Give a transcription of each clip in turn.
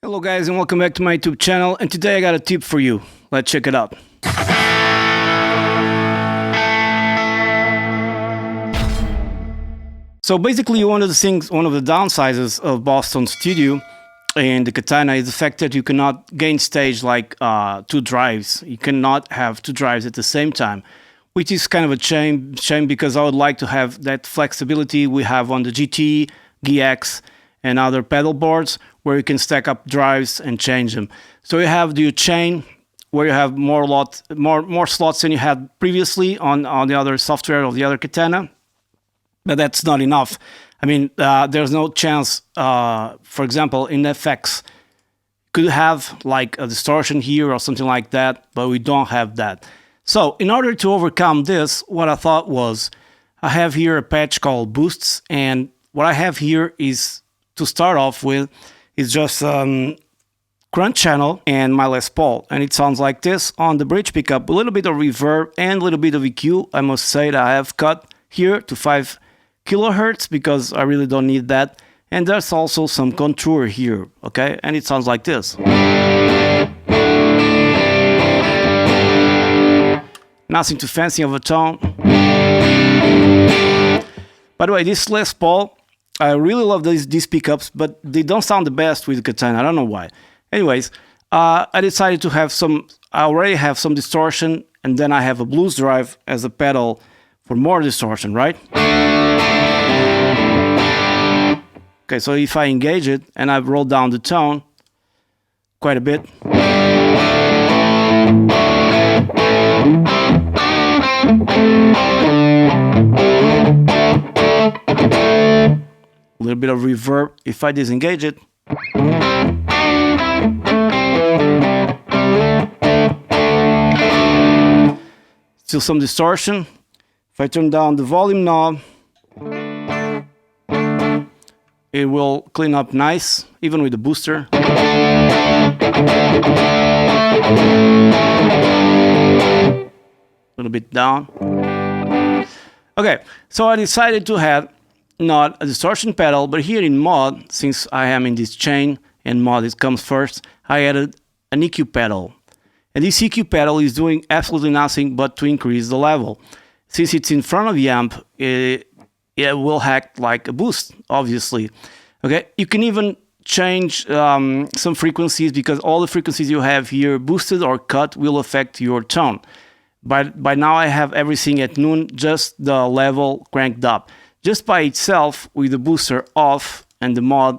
Hello guys and welcome back to my YouTube channel, and today I got a tip for you. Let's check it out. So basically one of the downsides of Boston Studio and the Katana is the fact that you cannot gain stage like two drives. You cannot have two drives at the same time, which is kind of a shame because I would like to have that flexibility we have on the GT, GX and other pedal boards where you can stack up drives and change them. So you have the chain where you have more slots than you had previously on the other software of the other Katana. But that's not enough. I mean, there's no chance, for example, in FX, could have like a distortion here or something like that, but we don't have that. So in order to overcome this, what I thought was, I have here a patch called Boosts, and what I have here is, to start off with, is just Crunch channel and my Les Paul, and it sounds like this on the bridge pickup, a little bit of reverb and a little bit of EQ. I must say that I have cut here to 5 kilohertz because I really don't need that, and there's also some contour here, okay, and it sounds like this. Nothing too fancy of a tone. By the way, this Les Paul, I really love these pickups, but they don't sound the best with the Katana. I don't know why. Anyways, I decided to have some, I already have some distortion, and then I have a blues drive as a pedal for more distortion, right? Okay, so if I engage it and I've rolled down the tone quite a bit, a little bit of reverb. If I disengage it, still some distortion. If I turn down the volume knob, it will clean up nice, even with the booster. A little bit down. Okay, so I decided to have not a distortion pedal, but here in mod, since I am in this chain and mod it comes first, I added an EQ pedal. And this EQ pedal is doing absolutely nothing but to increase the level. Since it's in front of the amp, it will act like a boost, obviously. Okay, you can even change some frequencies, because all the frequencies you have here, boosted or cut, will affect your tone. By now I have everything at noon, just the level cranked up. Just by itself, with the booster off and the mod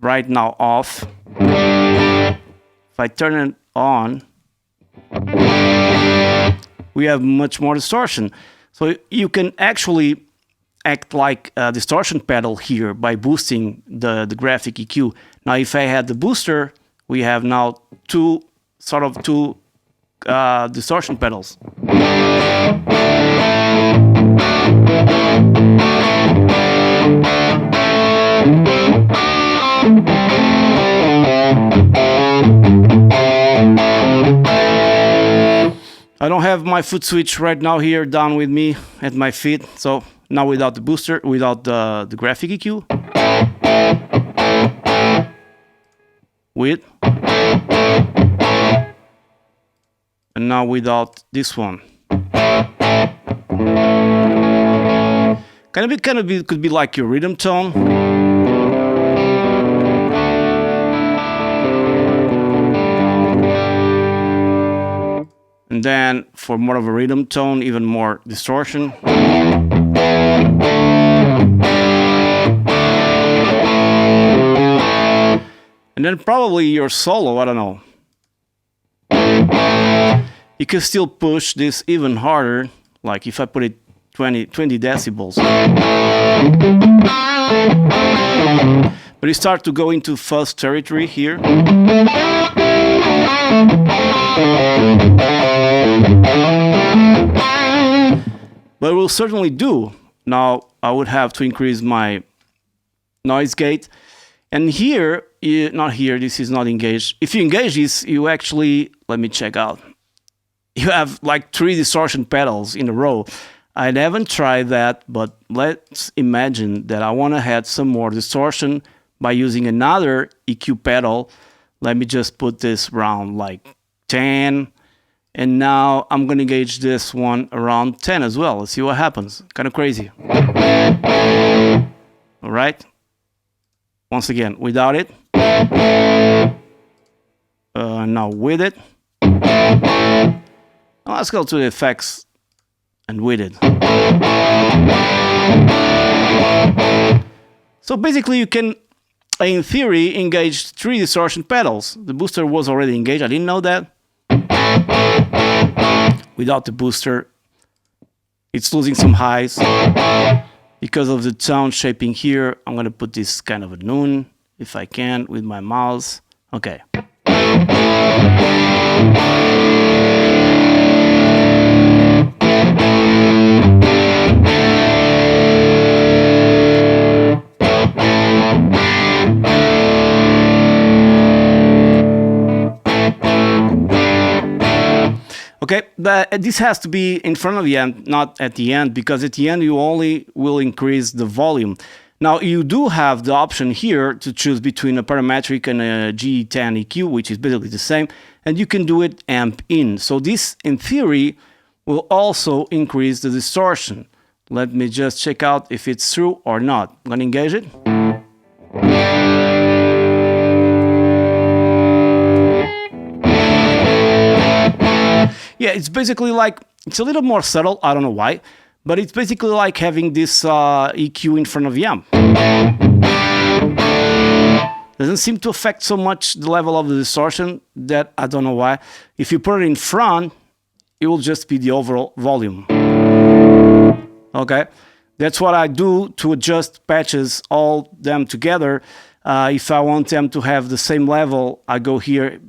right now off, if I turn it on, we have much more distortion. So you can actually act like a distortion pedal here by boosting the graphic EQ. Now if I had the booster, we have now two distortion pedals. I don't have my foot switch right now here down with me at my feet, so now without the booster, without the graphic EQ, with, and now without this one. Could be like your rhythm tone. And then for more of a rhythm tone, even more distortion. And then probably your solo, I don't know. You can still push this even harder, like if I put it 20 decibels. But you start to go into fuzz territory here. But it will certainly do. Now I would have to increase my noise gate. And here, not here, this is not engaged. If you engage this, you actually, let me check out. You have like 3 distortion pedals in a row. I haven't tried that, but let's imagine that I want to add some more distortion by using another EQ pedal Let me just put this around like 10. And now I'm going to gauge this one around 10 as well. Let's see what happens. Kind of crazy. All right. Once again, without it. Now with it. Now let's go to the effects and with it. So basically you can, in theory, engage 3 distortion pedals. The booster was already engaged. I didn't know that. Without the booster, it's losing some highs. Because of the tone shaping here, I'm going to put this kind of a noon, if I can, with my mouse. Okay. Okay, but this has to be in front of the amp, not at the end, because at the end you only will increase the volume. Now you do have the option here to choose between a parametric and a G10 EQ, which is basically the same, and you can do it amp in. So this, in theory, will also increase the distortion. Let me just check out if it's true or not. I'm gonna engage it. Yeah, it's basically like, it's a little more subtle, I don't know why, but it's basically like having this EQ in front of the amp. Doesn't seem to affect so much the level of the distortion, that I don't know why. If you put it in front, it will just be the overall volume. Okay, that's what I do to adjust patches, all them together. If I want them to have the same level, I go here,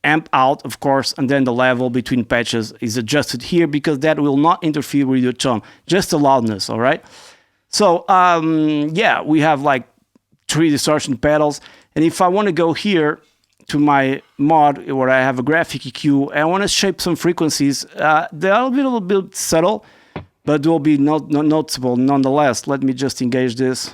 amp out, of course, and then the level between patches is adjusted here, because that will not interfere with your tone, just the loudness, all right? So, yeah, we have like 3 distortion pedals, and if I want to go here to my mod where I have a graphic EQ, and I want to shape some frequencies, they are a little bit subtle, but will be not noticeable nonetheless. Let me just engage this.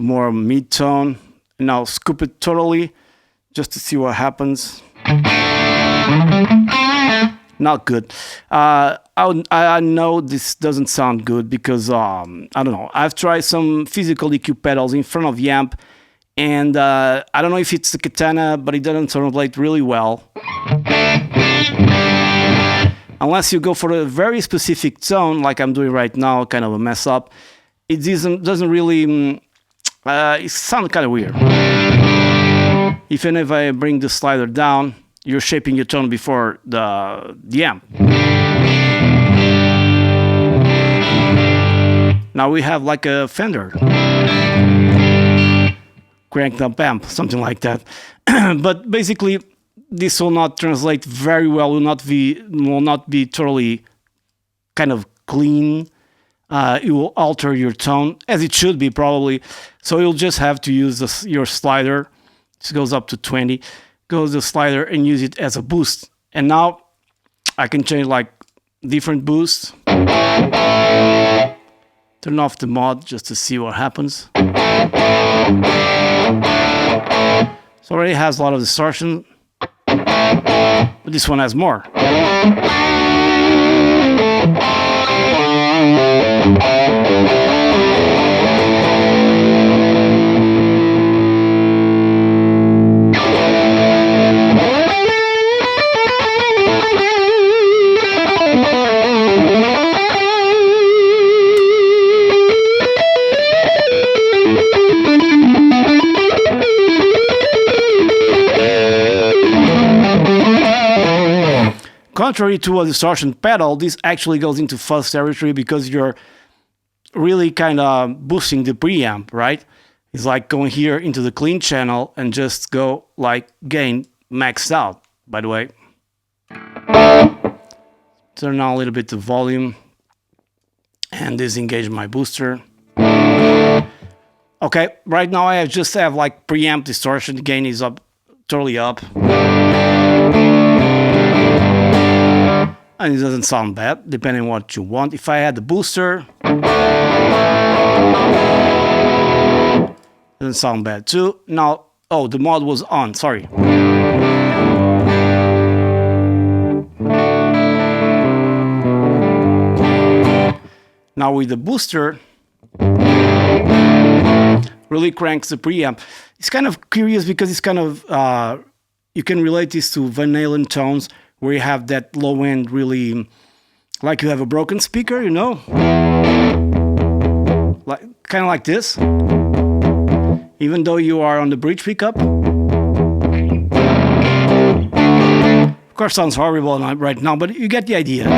More mid-tone. Now scoop it totally just to see what happens. Not good. I know this doesn't sound good because I don't know. I've tried some physical EQ pedals in front of the amp, and I don't know if it's the Katana, but it doesn't translate really well. Unless you go for a very specific tone, like I'm doing right now, kind of a mess up, it doesn't really. It sounds kind of weird. Even if I bring the slider down, you're shaping your tone before the amp. Now we have like a Fender cranked up amp, something like that. But basically, this will not translate very well. Will not be totally kind of clean. It will alter your tone, as it should be probably. So you'll just have to use your slider. This goes up to 20. Goes the slider and use it as a boost. And now I can change like different boosts. Turn off the mod just to see what happens. So already has a lot of distortion, but this one has more. Contrary to a distortion pedal, this actually goes into fuzz territory because you're really kind of boosting the preamp, right? It's like going here into the clean channel and just go like gain maxed out, by the way. Turn on a little bit the volume and disengage my booster. Okay, right now I just have like preamp distortion. The gain is up, totally up. and it doesn't sound bad, depending on what you want. If I add the booster, doesn't sound bad too. Now, oh, the mod was on, sorry. Now with the booster, really cranks the preamp. It's kind of curious because it's kind of, you can relate this to Van Halen tones, where you have that low end really, like you have a broken speaker, you know? Like, kind of like this. Even though you are on the bridge pickup. Of course, sounds horrible right now, but you get the idea.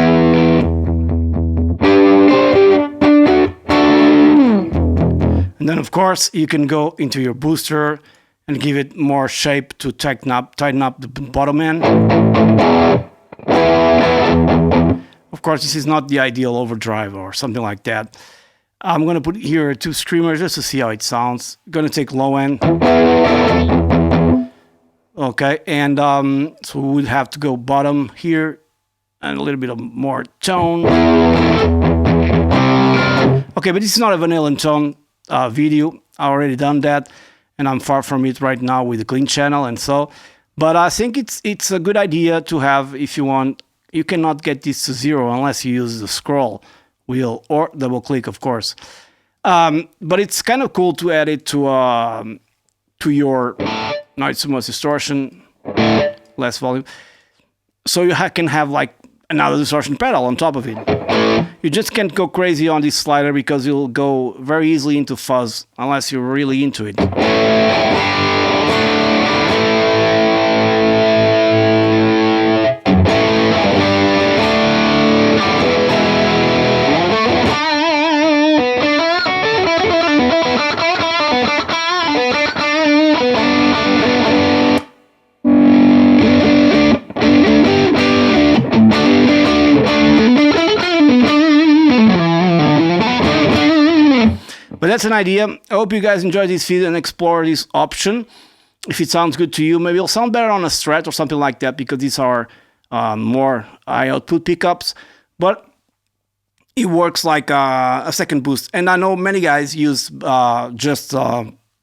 And then, of course, you can go into your booster and give it more shape to tighten up the bottom end. Of course, this is not the ideal overdrive or something like that. I'm going to put here 2 screamers just to see how it sounds. Going to take low end. Okay, and so we would have to go bottom here and a little bit of more tone. Okay, but this is not a Van Halen tone video. I already done that, and I'm far from it right now with the clean channel and so. But I think it's a good idea to have if you want. You cannot get this to 0 unless you use the scroll wheel or double click, of course. But it's kind of cool to add it to your not so much distortion, less volume, so you can have like another distortion pedal on top of it. You just can't go crazy on this slider because you'll go very easily into fuzz unless you're really into it. But that's an idea. I hope you guys enjoyed this video and explore this option. If it sounds good to you, maybe it'll sound better on a Strat or something like that, because these are more high output pickups. But it works like a second boost. And I know many guys use just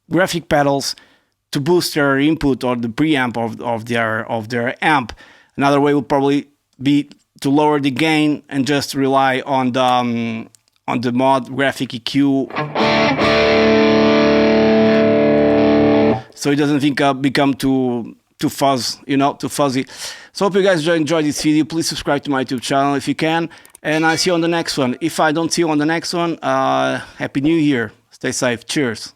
graphic pedals to boost their input or the preamp of their amp. Another way would probably be to lower the gain and just rely on the mod graphic EQ, so it doesn't become too fuzzy. So hope you guys enjoyed this video. Please subscribe to my YouTube channel if you can, and I see you on the next one. If I don't see you on the next one, Happy New Year. Stay safe. Cheers.